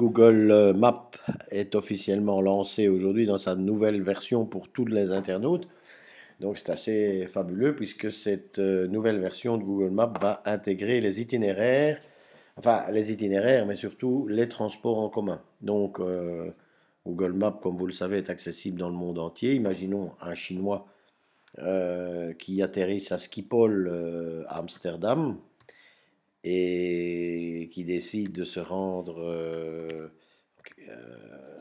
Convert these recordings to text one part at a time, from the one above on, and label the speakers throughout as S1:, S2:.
S1: Google Maps est officiellement lancé aujourd'hui dans sa nouvelle version pour tous les internautes. Donc c'est assez fabuleux puisque cette nouvelle version de Google Maps va intégrer les itinéraires, enfin les itinéraires, mais surtout les transports en commun. Donc Google Maps, comme vous le savez, est accessible dans le monde entier. Imaginons un Chinois qui atterrisse à Schiphol à Amsterdam et qui décide de se rendre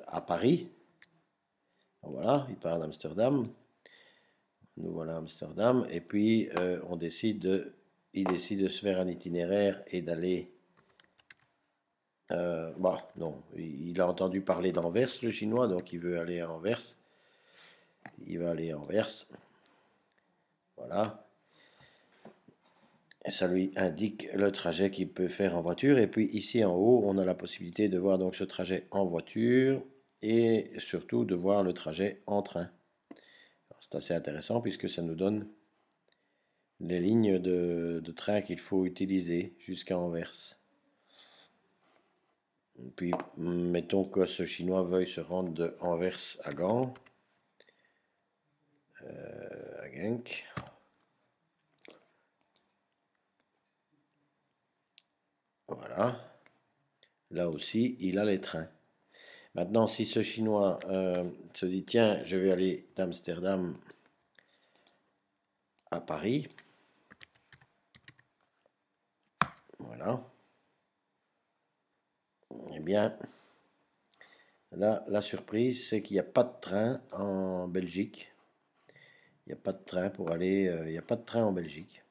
S1: à Paris. Voilà, il part d'Amsterdam. Nous voilà à Amsterdam. Et puis, il décide de se faire un itinéraire et d'aller. Bah, non, il a entendu parler d'Anvers, le chinois, donc il veut aller à Anvers. Il va aller à Anvers. Voilà. Et ça lui indique le trajet qu'il peut faire en voiture. Et puis ici en haut, on a la possibilité de voir donc ce trajet en voiture et surtout de voir le trajet en train. C'est assez intéressant puisque ça nous donne les lignes de train qu'il faut utiliser jusqu'à Anvers. Et puis, mettons que ce chinois veuille se rendre de Anvers à Gand, à Genk. Voilà. Là aussi, il a les trains. Maintenant, si ce chinois se dit, tiens, je vais aller d'Amsterdam à Paris, voilà, eh bien, là, la surprise, c'est qu'il n'y a pas de train en Belgique. Il n'y a pas de train pour aller, il n'y a pas de train en Belgique.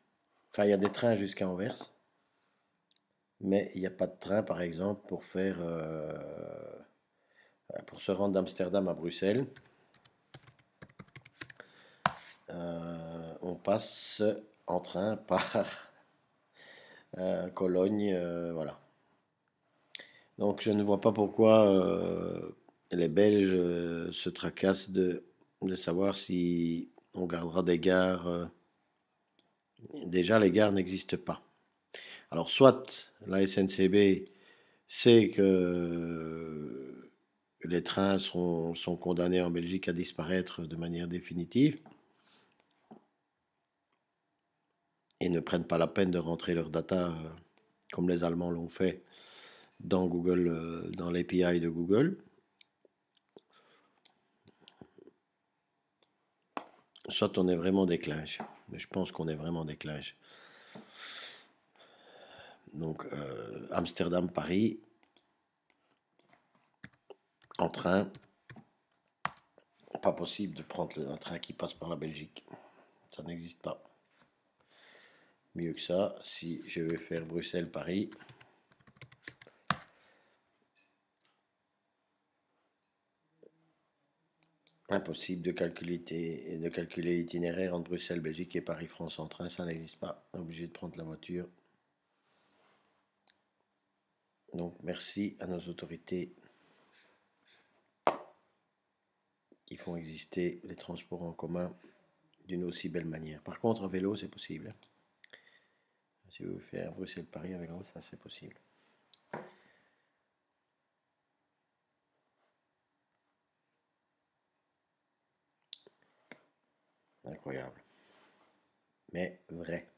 S1: Enfin, il y a des trains jusqu'à Anvers, mais il n'y a pas de train, par exemple, pour se rendre d'Amsterdam à Bruxelles. On passe en train par Cologne, voilà. Donc je ne vois pas pourquoi les Belges se tracassent de savoir si on gardera des gares. Déjà, les gares n'existent pas. Alors soit la SNCB sait que les trains sont condamnés en Belgique à disparaître de manière définitive et ne prennent pas la peine de rentrer leurs data comme les Allemands l'ont fait dans Google, dans l'API de Google. Soit on est vraiment déclinge, mais je pense qu'on est vraiment déclinge. Donc Amsterdam-Paris en train, pas possible de prendre un train qui passe par la Belgique, ça n'existe pas. Mieux que ça, si je vais faire Bruxelles-Paris, impossible de calculer l'itinéraire entre Bruxelles, Belgique et Paris-France en train, ça n'existe pas. Obligé de prendre la voiture. Donc merci à nos autorités qui font exister les transports en commun d'une aussi belle manière. Par contre, en vélo, c'est possible. Si vous voulez faire Bruxelles-Paris en vélo, ça c'est possible. Incroyable. Mais vrai.